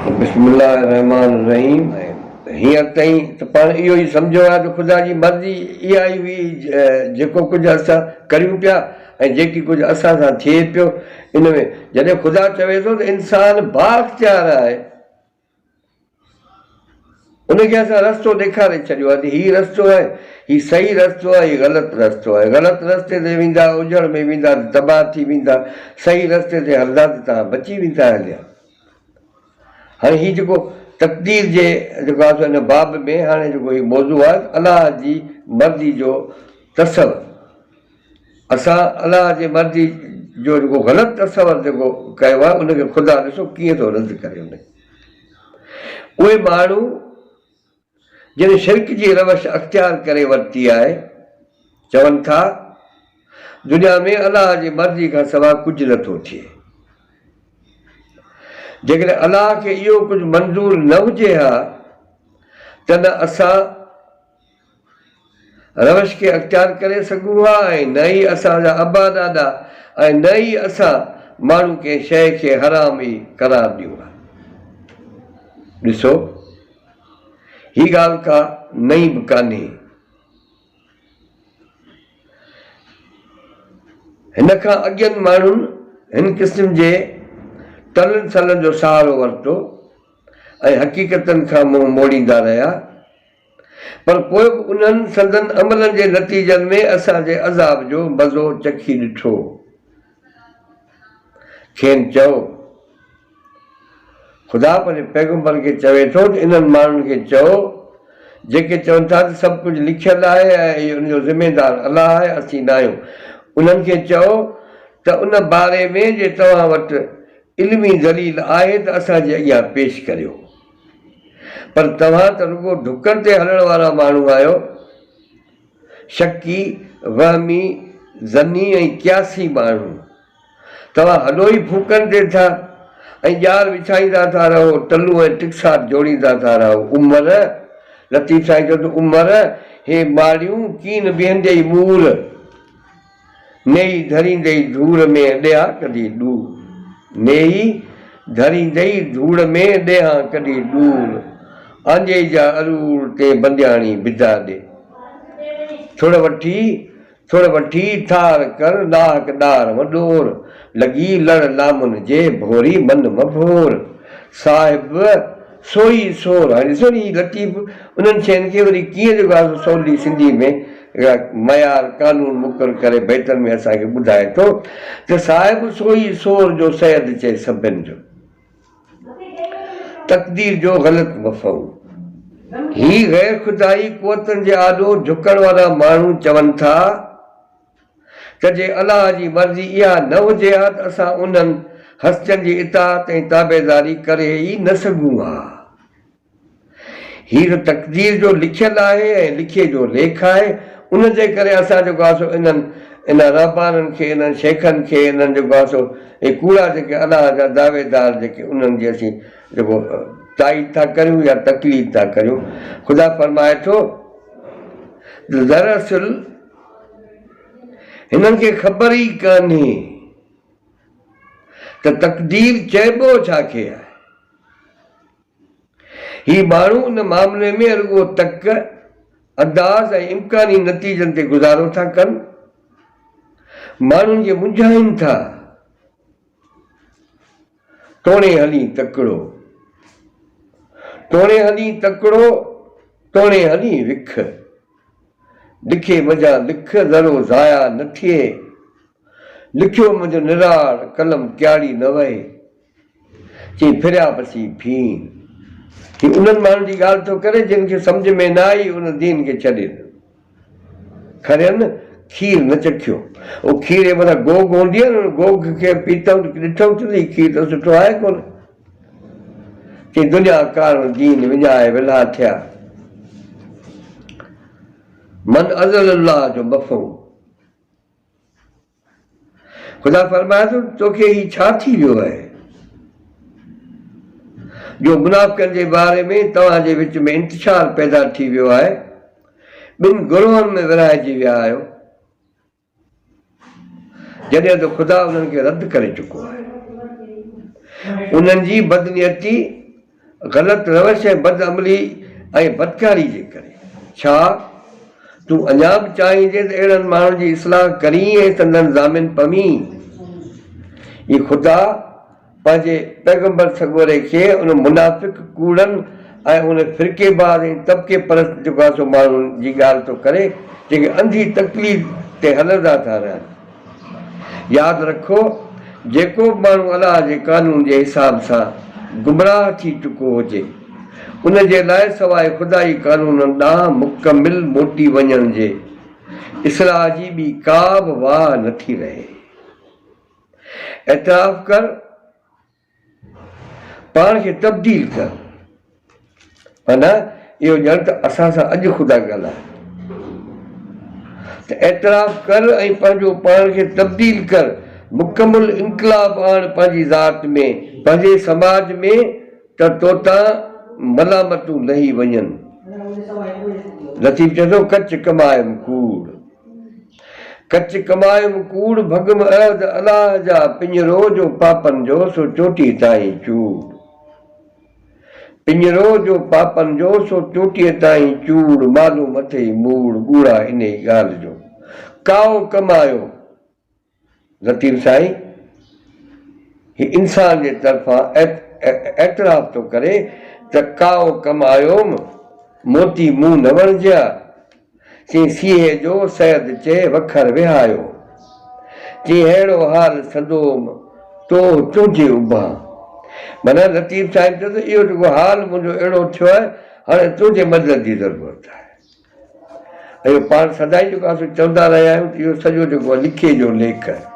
बिस्मिल्लाहिर्रहमानिर्रहीम। हींअर ताईं त पाण इहो ई सम्झो आहे त ख़ुदा जी मर्ज़ी इहा ई हुई, जेको कुझु असां करियूं पिया ऐं जेकी कुझु असां सां थिए पियो। इन में जॾहिं ख़ुदा चवे थो त इंसानु बाख़्तियार आहे, उनखे असां रस्तो ॾेखारे छॾियो आहे त हीउ रस्तो आहे, हीउ सही रस्तो आहे, हीउ ग़लति रस्तो आहे। ग़लति रस्ते ते वेंदा, उजड़ में वेंदा, तबाह थी वेंदा। सही रस्ते ते हलंदा त तव्हां बची वेंदा हलिया। हाणे हीउ जेको तक़दीर जे जेको आहे हिन बाब में हाणे जेको हीउ मौज़ू आहे, अलाह जी मर्ज़ी जो तसवर। असां अलाह जे मर्ज़ी जो जेको ग़लति तसवर जेको कयो आहे, उनखे ख़ुदा ॾिसो कीअं थो रद्द करे। उहे माण्हू जिन शिरक जी रवश अख़्तियार करे वरिती आहे, चवनि था दुनिया में अलाह जी मर्ज़ी खां सवाइ कुझु नथो थिए। जेकॾहिं अलाह खे इहो कुझु मंज़ूर न हुजे हा त न असां रवश खे अख़्तियार करे सघूं हा, ऐं न ई असांजा अबा ॾाॾा, ऐं न ई असां माण्हू कंहिं शइ खे हराम ई करार ॾियूं हा। ॾिसो, हीअ ॻाल्हि का नई बि कान्हे। हिन खां अॻियनि माण्हुनि हिन क़िस्म जे तलनि सलनि जो सहारो वरितो ऐं हक़ीक़तनि खां मुंहुं मोड़ींदा रहिया, पर पोइ बि उन्हनि संदनि अमलनि जे नतीजनि में असांजे अज़ाब जो मज़ो चखी ॾिठो। खेनि चयो, ख़ुदा पंहिंजे पैगंबर खे चवे थो त इन्हनि माण्हुनि खे चओ जेके चवनि था त सभु कुझु लिखियलु आहे ऐं उनजो ज़िमेदार अलाह आहे, असीं न आहियूं। उन्हनि खे चओ त उन बारे में जे तव्हां वटि इल्मी दलील आहे त असांजे अॻियां पेश करियो, पर तव्हां त रुॻो ढुकनि ते हलण वारा माण्हू आहियो, शकी, वहमी, ज़नी ऐं क्यासी माण्हू। तव्हां हलो ई फूकनि ते था ऐं ॼार विछाईंदा था रहो, टलू ऐं टिक्साट जोड़ींदा था रहो। उमिरि लतीफ़ साईं चयो त उमिरि हे माड़ियूं कीन बीहंदे ई मूर, नेई धरींदे ई धूड़ में ॾेहा कढी ॾूर, नेई धरींदे ई धूड़ में ॾेहा कढी ॾूर, आंजे जा अरूर ते बंदियाणी बिदा ॾे। थोड़ वठी थार कर ॾाहक ॾार वॾोर, लॻी लड़ लामुन जे भोरी मन मभोर, साहिब सोई सोर। हाणे ॾिसो नी लतीफ़ उन्हनि शयुनि खे वरी कीअं जेको आहे सवली सिंधी में मयार कानून मुक़ररु करे बैतनि में असांखे ॿुधाए थो त साहिब सोई सोर जो सैद चए सभिनि जो, तक़दीर जो ग़लति मफ़हूम। ही गैर खुदाई क़ुवतनि जे आॾो झुकण वारा माण्हू चवनि था त जे अलाह जी मर्ज़ी इहा न हुजे हा त असां उन्हनि हस्तियुनि जी इताअत ऐं ताबेदारी करे ई न सघूं हा। हीअ तक़दीर जो लिखियलु आहे ऐं लिखिए जो लेख आहे। उन जे करे असां जेको आहे सो इन रहबाननि खे, इन्हनि शेखनि खे, इन्हनि जेको आहे सो इहे कूड़ा जेके अलाह जा दावेदार जेके उन्हनि जी असीं जेको ताईद था करियूं या तकलीफ़ था करियूं। ख़ुदा फरमाए थो दरअसल हिननि खे ख़बर ई कान्हे त तक़दीर चइबो छाखे आहे। ही माण्हू उन मामले में रुॻो तक अंदाज़ ऐं इम्कानी नतीजनि ते गुज़ारो था कनि, माण्हुनि खे मुंझाइनि था। तोणे हली तकिड़ो, तोणे हली तकिड़ो, तोणे हली विख, लिखे मज़ा लिख ज़रो ज़ाया न थिए, लिखियो मुंहिंजो निराड़ कलम क्यारी न वहे, चई फिरिया पसी भीन। ही उन्हनि माण्हुनि जी ॻाल्हि थो करे जिन खे सम्झ में न आई, उन दीन खे छॾे खरियनि खीर न चखियो। उहो खीर जे मथां गोग हूंदी आहे न, गोग खे पीतऊं ॾिठऊं त खीर त सुठो आहे कोन। चई दुनिया कारण दीन विञाए विला थिया, मन अज़ल जो मफ़हूम। ख़ुदा फरमाए थो तोखे ही छा थी वियो आहे जो मुनाफ़िक़नि जे बारे में तव्हांजे विच में इंतिशार पैदा थी वियो आहे, ॿिनि गुरूहनि में विरहाइजी विया आहियो, जॾहिं त ख़ुदा उन्हनि खे रद्द करे चुको आहे। उन्हनि जी बदनियती ग़लति रवश ऐं बदअमली ऐं बदकारी जे करे। छा तूं अञा बि चाहींदे त अहिड़नि माण्हुनि जी इस्लाह करी ऐं संदन ज़ामिन पमी? ये ख़ुदा पंहिंजे पैगंबर सॻोरे खे उन मुनाफ़िक़ कूड़नि ऐं उन फ़िरक़ेबाज़ ऐं तबिके परस्त जेको आहे सो माण्हुनि जी ॻाल्हि थो करे जेके अंधी तकलीफ़ ते हलंदा था रहनि। यादि रखो, जेको बि माण्हू अलाह जे कानून जे हिसाब सां गुमराह थी चुको हुजे उन जे लाइ सवाइ ख़ुदाई कानूननि ॾांहुं मुकमिल मोटी वञण जे इस्लाह जी ॿी का बि वाह नथी रहे। एतराफ़ कर, पाण खे तब्दील कर। माना इहो ॼण त असां सां अॼु ख़ुदा ॻाल्हाए त एतराफ़ कर ऐं पंहिंजो पाण खे तब्दील कर, मुकमिल इनकलाब आण पंहिंजी ज़ात में, पंहिंजे समाज में, त तोतां मलामतूं लही वञनि। लतीफ़ चए थो, कच कमायम कूड़, कच कमायम कूड़, भगम अहद अलाह जा, पिंजरो जो पापनि जो सो चोटी ताईं चूड़। पिंजरो जो पापनि जो सो चोटीअ ताईं चूड़, मालू मथे मूड़, ॻूढ़ा इन ॻाल्हि जो। काओ कमायो, लतीफ़ साईं ही इंसान जे तरफ़ां एतराफ़ थो करे त काओ कमायोम, मोती मुंहुं न वणिजिया। चई सीहे जो सैद चए वखर विहायो, चई अहिड़ो हाल संदोम तो तुंहिंजे उभां। माना लतीफ़ साहिब चयो त इहो जेको हाल मुंहिंजो अहिड़ो थियो आहे, हाणे तुंहिंजे मदद जी ज़रूरत आहे। ऐं पाण सदाईं जेको आहे चवंदा रहिया आहियूं त इहो सॼो जेको आहे लिखे जो लेख आहे।